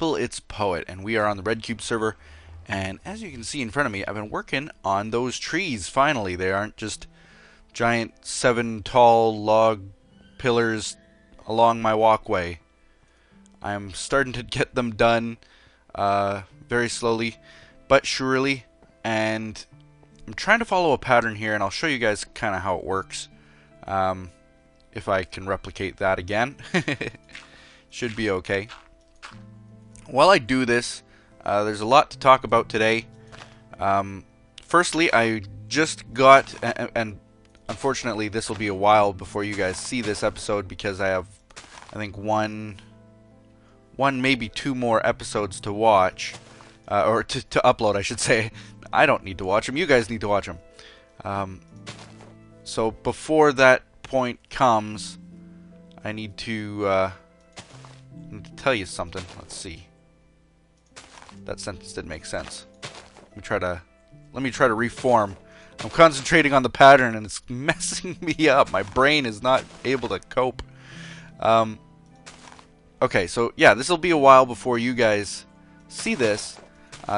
people, it's Poet, and we are on the RedCubed server. And as you can see in front of me, I've been working on those trees finally. They aren't just giant 7 tall log pillars along my walkway. I'm starting to get them done very slowly but surely, and I'm trying to follow a pattern here, and I'll show you guys kind of how it works. If I can replicate that again. Should be okay. While I do this, there's a lot to talk about today. Firstly, I just got, and unfortunately this will be a while before you guys see this episode because I have, I think, one maybe 2 more episodes to watch, or to upload, I should say. I don't need to watch them, you guys need to watch them. So before that point comes, I need to tell you something. Let's see. That sentence didn't make sense. Let me try to reform. I'm concentrating on the pattern and it's messing me up. My brain is not able to cope. Okay, so yeah, this will be a while before you guys see this,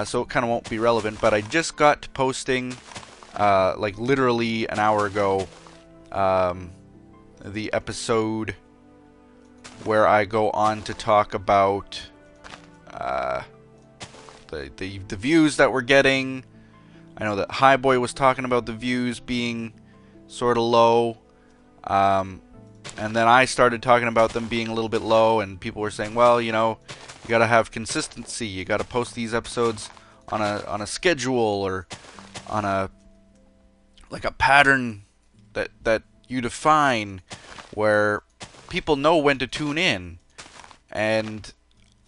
so it kind of won't be relevant, but I just got to posting, like literally an hour ago, the episode where I go on to talk about the views that we're getting. I know that Highboy was talking about the views being sort of low, and then I started talking about them being a little bit low, and people were saying, well, you know, you gotta have consistency, you gotta post these episodes on a schedule, or on a pattern that you define where people know when to tune in. And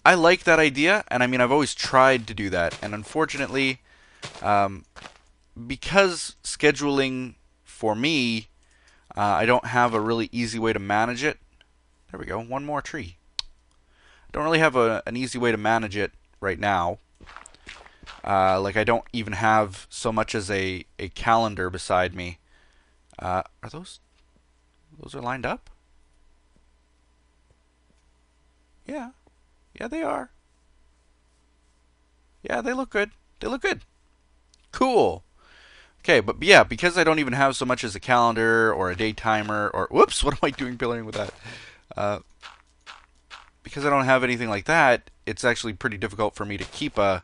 I like that idea, and I mean, I've always tried to do that, and unfortunately, because scheduling for me, I don't have a really easy way to manage it. There we go, one more tree. I don't really have an easy way to manage it right now. Like, I don't even have so much as a calendar beside me. Are those are lined up? Yeah. Yeah, they are. Yeah, they look good. They look good. Cool. Okay, but yeah, because I don't even have so much as a calendar or a day timer, or whoops, what am I doing pillaring with that? Because I don't have anything like that, it's actually pretty difficult for me to keep a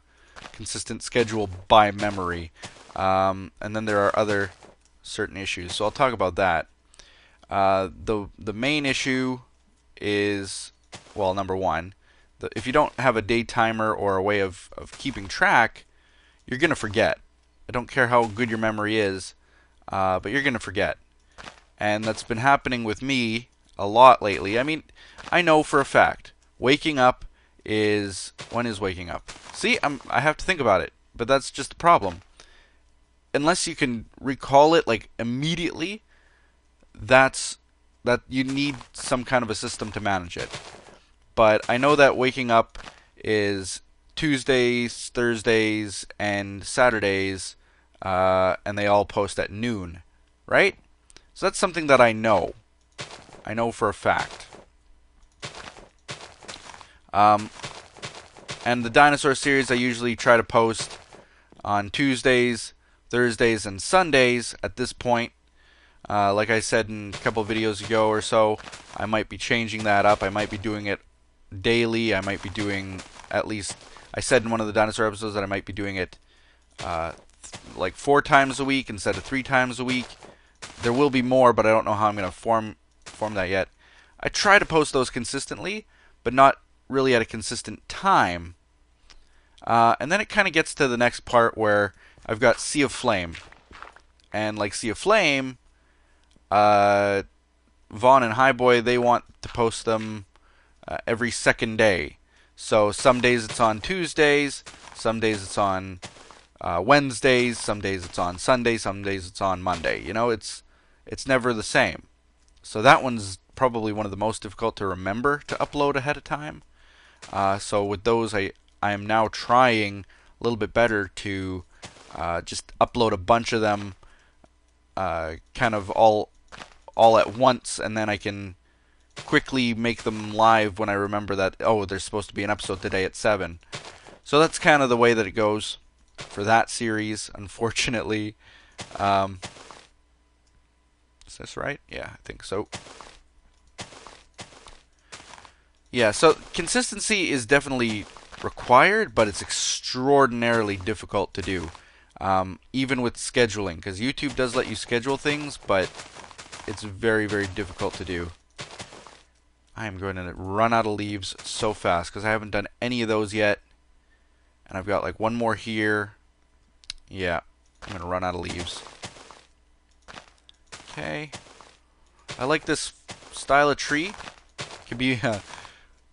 consistent schedule by memory. And then there are other certain issues, so I'll talk about that. The main issue is, well, number one, if you don't have a day timer or a way of keeping track, you're going to forget. I don't care how good your memory is, but you're going to forget. And that's been happening with me a lot lately. I mean, I know for a fact, waking up is... When is waking up? See, I have to think about it, but that's just the problem. Unless you can recall it, like, immediately, that you need some kind of a system to manage it. But I know that waking up is Tuesdays, Thursdays, and Saturdays, and they all post at noon, right? So that's something that I know. I know for a fact. And the dinosaur series I usually try to post on Tuesdays, Thursdays, and Sundays at this point. Like I said in a couple videos ago or so, I might be changing that up. I might be doing it daily. I might be doing, at least, I said in one of the dinosaur episodes that I might be doing it like 4 times a week instead of 3 times a week. There will be more, but I don't know how I'm going to form that yet. I try to post those consistently, but not really at a consistent time. And then it kind of gets to the next part where I've got Sea of Flame. And like Sea of Flame, Vaughn and Highboy, they want to post them every second day. So some days it's on Tuesdays, some days it's on Wednesdays, some days it's on Sunday, some days it's on Monday. You know, it's never the same. So that one's probably one of the most difficult to remember to upload ahead of time. So with those, I am now trying a little bit better to just upload a bunch of them kind of all at once, and then I can quickly make them live when I remember that, oh, there's supposed to be an episode today at 7. So that's kind of the way that it goes for that series, unfortunately. Is this right? Yeah, I think so. Yeah, so consistency is definitely required, but it's extraordinarily difficult to do. Even with scheduling, because YouTube does let you schedule things, but it's very, very difficult to do. I am going to run out of leaves so fast, because I haven't done any of those yet. And I've got like one more here. Yeah, I'm going to run out of leaves. Okay. I like this style of tree. It could be a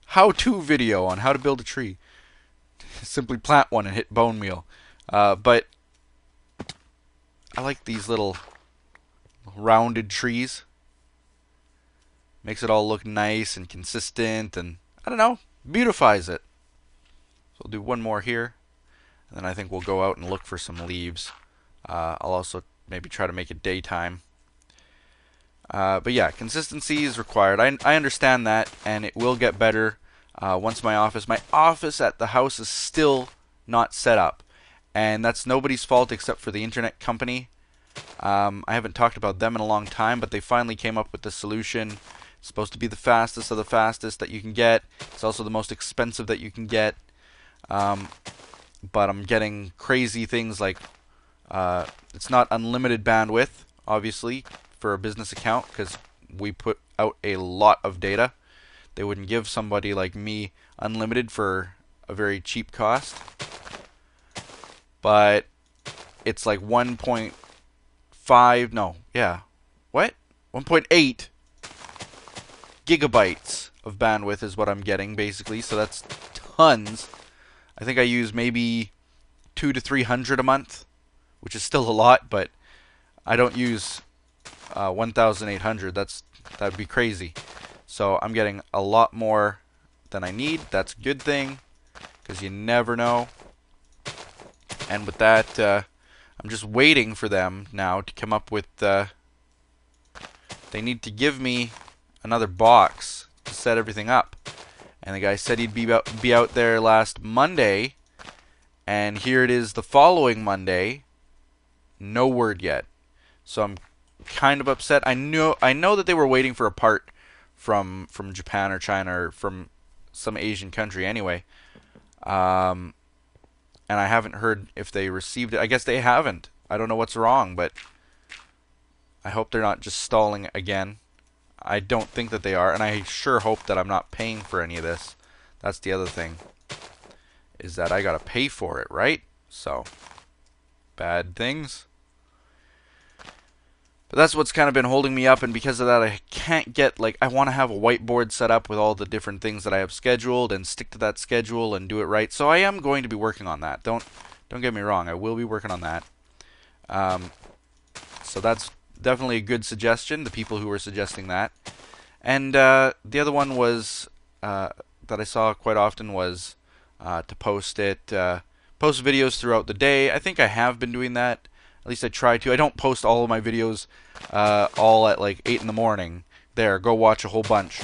how-to video on how to build a tree. Simply plant one and hit bone meal. But I like these little rounded trees. Makes it all look nice and consistent, and I don't know, beautifies it. So I'll do one more here, and then I think we'll go out and look for some leaves. I'll also maybe try to make it daytime. But yeah, consistency is required. I understand that, and it will get better once my office at the house is still not set up. And that's nobody's fault except for the internet company. I haven't talked about them in a long time, but they finally came up with the solution. It's supposed to be the fastest of the fastest that you can get. It's also the most expensive that you can get. But I'm getting crazy things like it's not unlimited bandwidth, obviously, for a business account, because we put out a lot of data. They wouldn't give somebody like me unlimited for a very cheap cost. But it's like 1.5, no, yeah. What? 1.8 gigabytes of bandwidth is what I'm getting, basically. So that's tons. I think I use maybe 200 to 300 a month, which is still a lot, but I don't use 1,800. That'd be crazy. So I'm getting a lot more than I need. That's a good thing, because you never know. And with that, I'm just waiting for them now to come up with. They need to give me another box to set everything up. And the guy said he'd be out there last Monday, and here it is the following Monday. No word yet. So I'm kind of upset. I know that they were waiting for a part from Japan or China or from some Asian country anyway. And I haven't heard if they received it. I guess they haven't. I don't know what's wrong, but I hope they're not just stalling again. I don't think that they are, and I sure hope that I'm not paying for any of this. That's the other thing, is that I gotta pay for it, right? So, bad things. But that's what's kind of been holding me up, and because of that, I can't get, like, I want to have a whiteboard set up with all the different things that I have scheduled and stick to that schedule and do it right. So I am going to be working on that. Don't get me wrong. I will be working on that. So that's definitely a good suggestion, the people who were suggesting that. And the other one was that I saw quite often was to post videos throughout the day. I think I have been doing that. At least I try to. I don't post all of my videos all at like 8 in the morning. There, go watch a whole bunch.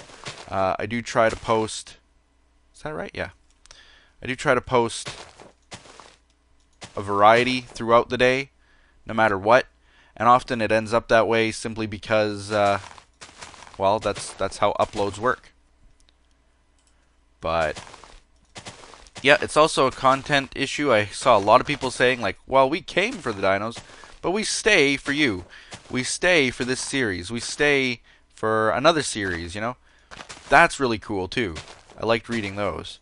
I do try to post. Is that right? Yeah. I do try to post a variety throughout the day, no matter what. And often it ends up that way simply because, well, that's how uploads work. But yeah, it's also a content issue. I saw a lot of people saying, like, well, we came for the dinos, but we stay for you. We stay for this series. We stay for another series, you know? That's really cool, too. I liked reading those.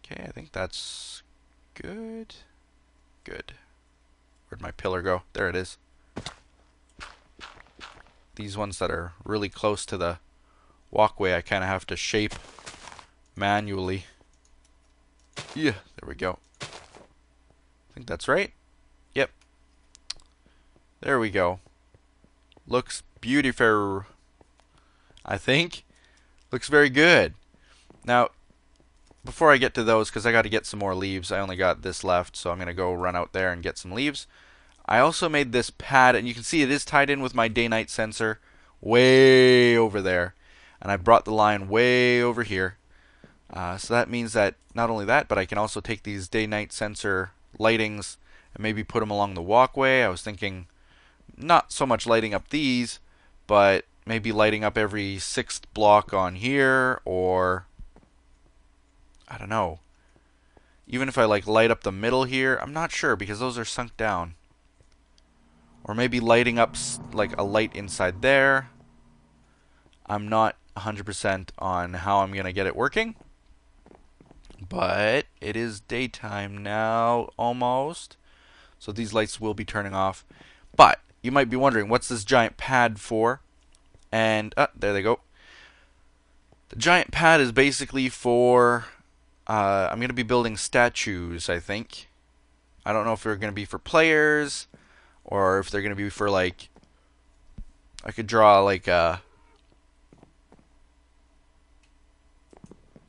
Okay, I think that's good. Good. Where'd my pillar go? There it is. These ones that are really close to the walkway, I kind of have to shape manually. Yeah, there we go. I think that's right. Yep. There we go. Looks beautiful. I think. Looks very good. Now, before I get to those, because I got to get some more leaves. I only got this left, so I'm going to go run out there and get some leaves. I also made this pad, and you can see it is tied in with my day-night sensor way over there. and I brought the line way over here. So that means that not only that, but I can also take these day-night sensor lightings and maybe put them along the walkway. I was thinking not so much lighting up these, but maybe lighting up every 6th block on here, or I don't know. Even if I like light up the middle here, I'm not sure because those are sunk down. Or maybe lighting up like a light inside there. I'm not 100% on how I'm going to get it working. But it is daytime now, almost. So these lights will be turning off. But you might be wondering, what's this giant pad for? And, there they go. The giant pad is basically for, I'm going to be building statues, I think. I don't know if they're going to be for players, or if they're going to be for, like, I could draw, like, I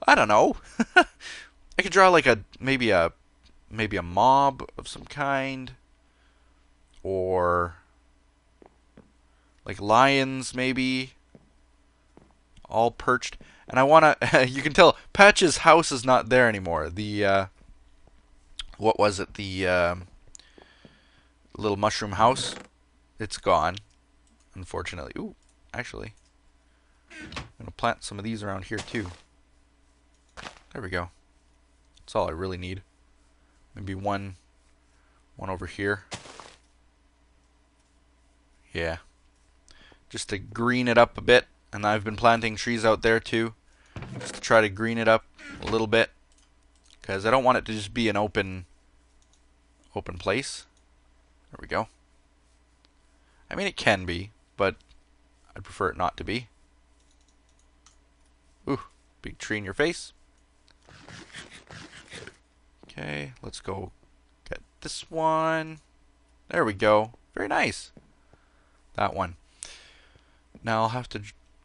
don't know. I could draw like maybe a mob of some kind, or like lions maybe, all perched. And I wanna you can tell Patch's house is not there anymore. The what was it? The little mushroom house. It's gone, unfortunately. Ooh, actually, I'm gonna plant some of these around here too. There we go. That's all I really need. Maybe one over here. Yeah. Just to green it up a bit. And I've been planting trees out there too. Just to try to green it up a little bit. Because I don't want it to just be an open place. There we go. I mean, it can be, but I'd prefer it not to be. Ooh, big tree in your face. Okay, let's go get this one. There we go. Very nice. That one. Now I'll have to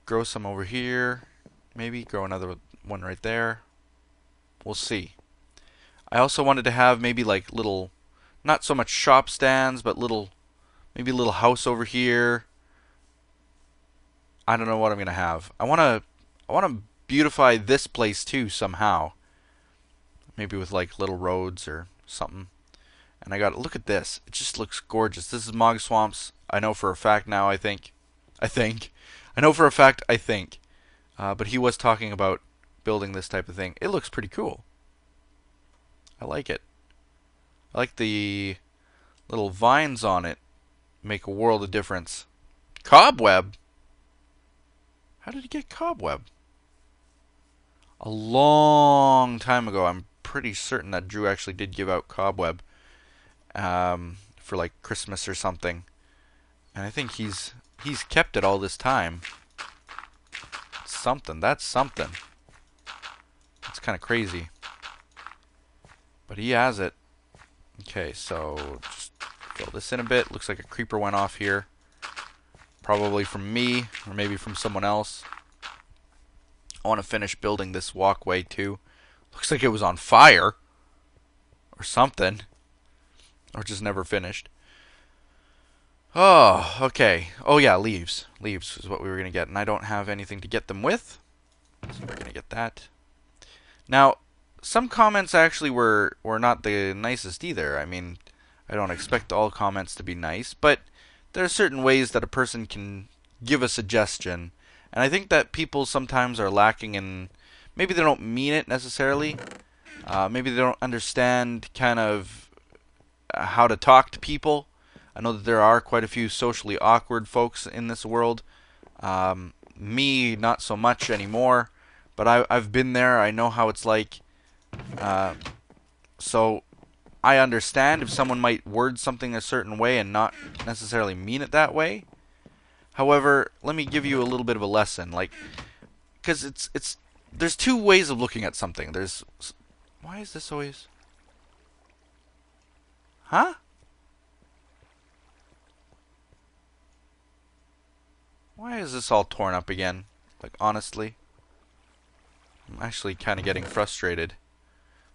grow some over here. Maybe grow another one right there. We'll see. I also wanted to have maybe like little, not so much shop stands, but maybe a little house over here. I don't know what I'm gonna have. I wanna beautify this place too somehow. Maybe with like little roads or something. And I got, look at this. It just looks gorgeous. This is Mog Swamps. I know for a fact now, I think. I know for a fact, I think. But he was talking about building this type of thing. It looks pretty cool. I like it. I like the little vines on it. Make a world of difference. Cobweb? How did he get cobweb? A long time ago, I'm pretty certain that Drew actually did give out cobweb for like Christmas or something, and I think he's kept it all this time. Something. That's something. It's kind of crazy, but he has it. Okay, so just fill this in a bit. Looks like a creeper went off here, probably from me or maybe from someone else. I want to finish building this walkway too. Looks like it was on fire or something, or just never finished. Oh, okay. Oh yeah, leaves. Leaves is what we were going to get, and I don't have anything to get them with, so we're going to get that. Now, some comments actually were not the nicest either. I mean, I don't expect all comments to be nice, but there are certain ways that a person can give a suggestion, and I think that people sometimes are lacking in, maybe they don't mean it necessarily, maybe they don't understand kind of how to talk to people. I know that there are quite a few socially awkward folks in this world. Me, not so much anymore, but I've been there. I know how it's like. So I understand if someone might word something a certain way and not necessarily mean it that way. However, let me give you a little bit of a lesson, like, because there's two ways of looking at something. Why is this always? Huh? Why is this all torn up again? Like, honestly, I'm actually kind of getting frustrated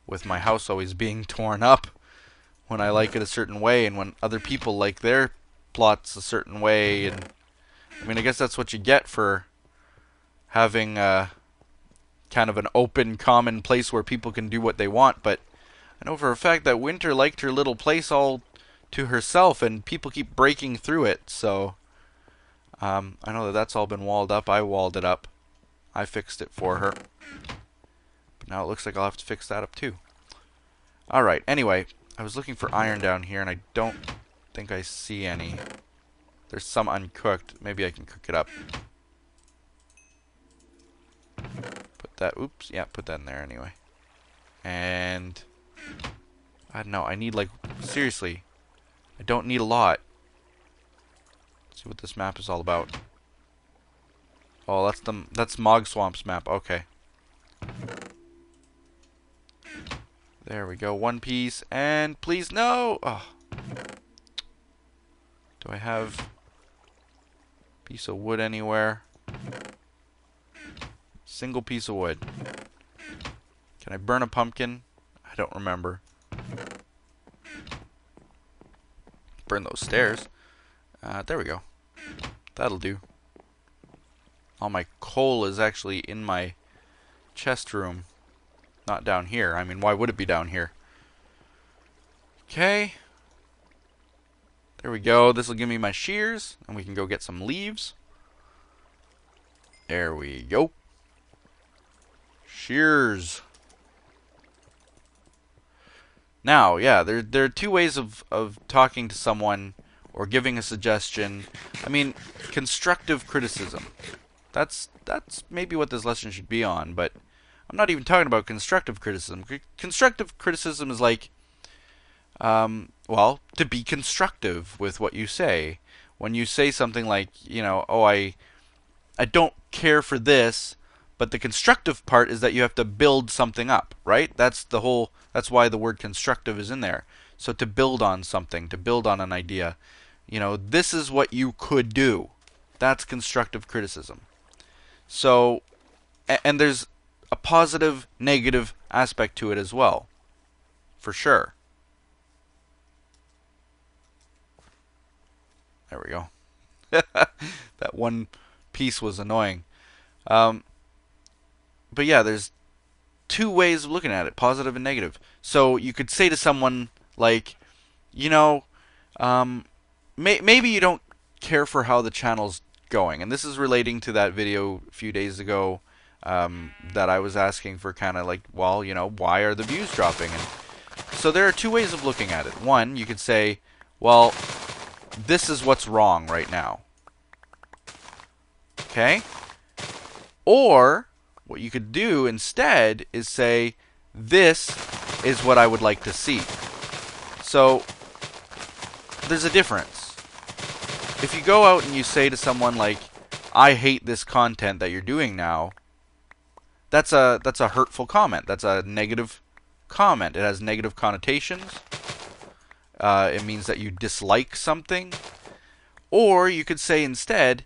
with my house always being torn up when I like it a certain way, and when other people like their plots a certain way. And I mean, I guess that's what you get for having kind of an open, common place where people can do what they want, but I know for a fact that Winter liked her little place all to herself, and people keep breaking through it, so I know that that's all been walled up. I walled it up. I fixed it for her. But now it looks like I'll have to fix that up too. Alright, anyway, I was looking for iron down here, and I don't think I see any. There's some uncooked. Maybe I can cook it up. Put that, oops, yeah, put that in there anyway. And I don't know, I need, like, seriously, I don't need a lot. Let's see what this map is all about. Oh, that's Mog Swamp's map. Okay. There we go. One piece, and please no. Oh. Do I have a piece of wood anywhere? Single piece of wood. Can I burn a pumpkin? I don't remember. Burn those stairs. There we go. That'll do. All my coal is actually in my chest room. Not down here. I mean, why would it be down here? Okay. There we go. This will give me my shears, and we can go get some leaves. There we go. Shears. Now, yeah, there are two ways of talking to someone or giving a suggestion. I mean, constructive criticism. That's maybe what this lesson should be on, but I'm not even talking about constructive criticism. Constructive criticism is like, well, to be constructive with what you say. When you say something like, you know, oh, I don't care for this, but the constructive part is that you have to build something up, right? That's why the word constructive is in there. So to build on something, to build on an idea. You know, this is what you could do. That's constructive criticism. So, and there's a positive, negative aspect to it as well. For sure. There we go. That one piece was annoying. But yeah, there's two ways of looking at it, positive and negative. So you could say to someone like, you know, maybe you don't care for how the channel's going. And this is relating to that video a few days ago that I was asking for kind of like, well, you know, why are the views dropping? And so there are two ways of looking at it. One, you could say, well, this is what's wrong right now. Okay? Or what you could do instead is say, this is what I would like to see. So there's a difference. If you go out and you say to someone like, I hate this content that you're doing now, that's a hurtful comment. That's a negative comment. It has negative connotations. It means that you dislike something. Or you could say instead,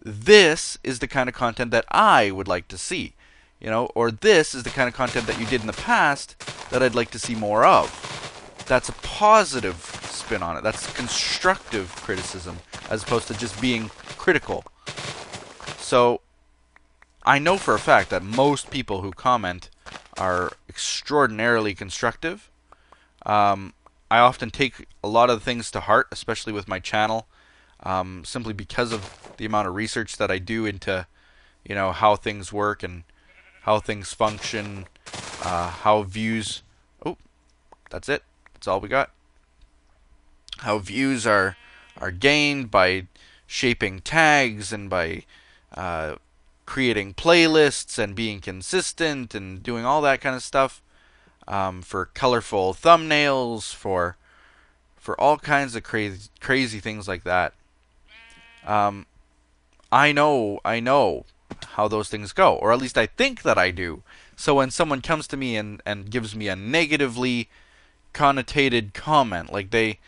this is the kind of content that I would like to see. You know, or this is the kind of content that you did in the past that I'd like to see more of. That's a positive spin on it. That's constructive criticism as opposed to just being critical. So I know for a fact that most people who comment are extraordinarily constructive. I often take a lot of things to heart, especially with my channel, simply because of the amount of research that I do into, you know, how things work and how things function, how views... Oh, that's it. That's all we got. How views are gained by shaping tags and by creating playlists and being consistent and doing all that kind of stuff, for colorful thumbnails, for all kinds of crazy things like that. I know how those things go, or at least I think that I do. So when someone comes to me and gives me a negatively connotated comment, like they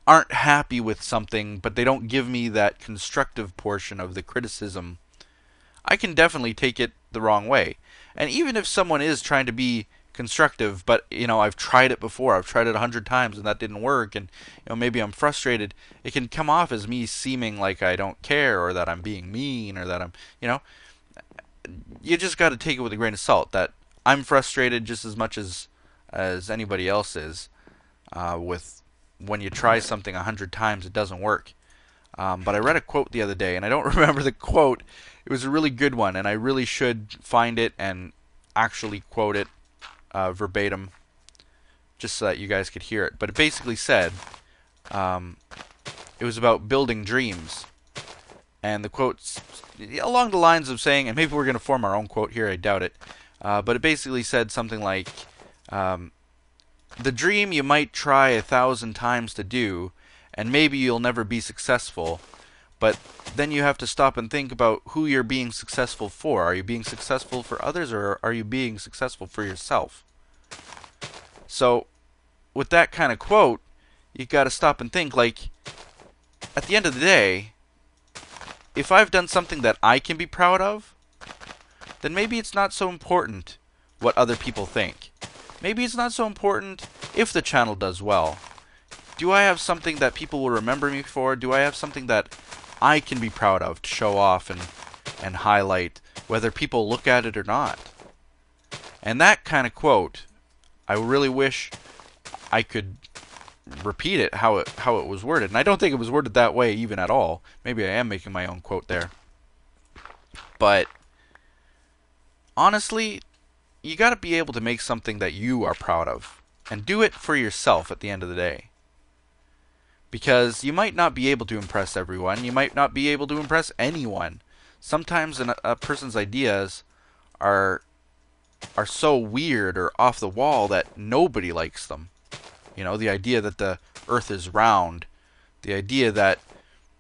aren't happy with something, but they don't give me that constructive portion of the criticism, I can definitely take it the wrong way. And even if someone is trying to be constructive, but I've tried it before. I've tried it 100 times and that didn't work, and maybe I'm frustrated. It can come off as me seeming like I don't care, or that I'm being mean, or that I'm, you just got to take it with a grain of salt. That I'm frustrated just as much as anybody else is. With when you try something 100 times, it doesn't work. But I read a quote the other day, and I don't remember the quote. It was a really good one, and I really should find it and actually quote it verbatim, just so that you guys could hear it. But it basically said, it was about building dreams. And the quote's along the lines of saying, and maybe we're going to form our own quote here, I doubt it, but it basically said something like, the dream you might try 1,000 times to do, and maybe you'll never be successful, but then you have to stop and think about who you're being successful for. Are you being successful for others, or are you being successful for yourself? So, with that kind of quote, you got to stop and think, like, at the end of the day, if I've done something that I can be proud of, then maybe it's not so important what other people think. Maybe it's not so important if the channel does well. Do I have something that people will remember me for? Do I have something that I can be proud of to show off and highlight, whether people look at it or not? And that kind of quote, I really wish I could repeat it how it was worded. And I don't think it was worded that way even at all. Maybe I am making my own quote there. But honestly, you got to be able to make something that you are proud of, and do it for yourself at the end of the day. Because you might not be able to impress everyone. You might not be able to impress anyone. Sometimes a person's ideas are so weird or off the wall that nobody likes them. The idea that the Earth is round, the idea that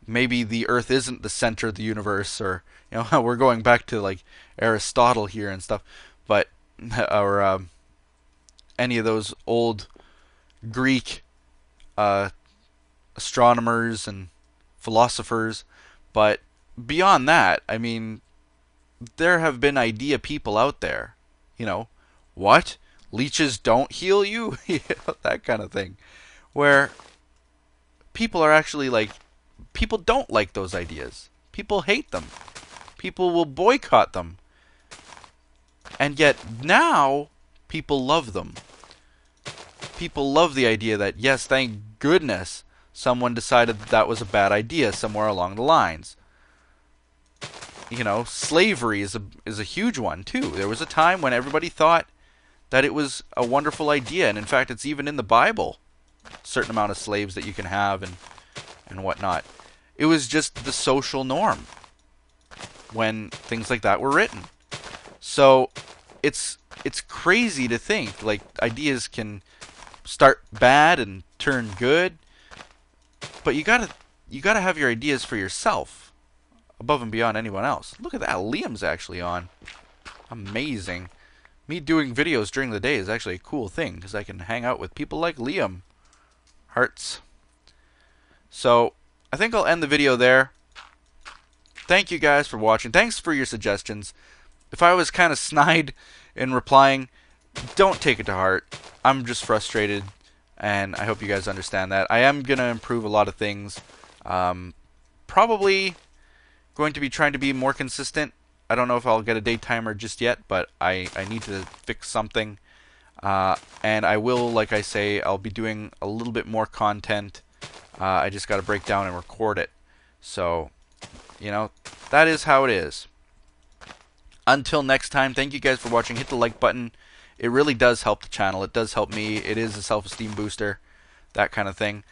maybe the Earth isn't the center of the universe, or we're going back to like Aristotle here and stuff, but or any of those old Greek astronomers and philosophers. But beyond that, I mean, there have been idea people out there. What? Leeches don't heal you? That kind of thing. Where people are actually like, people don't like those ideas. People hate them. People will boycott them. And yet now, people love them. People love the idea that, yes, thank goodness someone decided that was a bad idea somewhere along the lines. Slavery is a huge one, too. There was a time when everybody thought that it was a wonderful idea. And in fact, it's even in the Bible. A certain amount of slaves that you can have and whatnot. It was just the social norm when things like that were written. So it's crazy to think like ideas can start bad and turn good, but you gotta have your ideas for yourself, above and beyond anyone else. Look at that, Liam's actually on. Amazing. Me doing videos during the day is actually a cool thing, because I can hang out with people like Liam. Hearts. So I think I'll end the video there. Thank you guys for watching. Thanks for your suggestions. If I was kind of snide in replying, don't take it to heart. I'm just frustrated, and I hope you guys understand that. I am going to improve a lot of things. Probably going to be trying to be more consistent. I don't know if I'll get a day timer just yet, but I need to fix something. And I will, like I say, I'll be doing a little bit more content. I just got to break down and record it. So, that is how it is. Until next time, thank you guys for watching. Hit the like button. It really does help the channel. It does help me. It is a self-esteem booster. That kind of thing.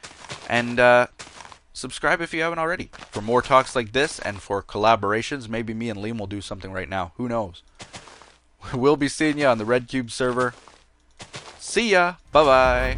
And subscribe if you haven't already. For more talks like this and for collaborations, maybe me and Liam will do something right now. Who knows? We'll be seeing you on the RedCubed server. See ya. Bye-bye.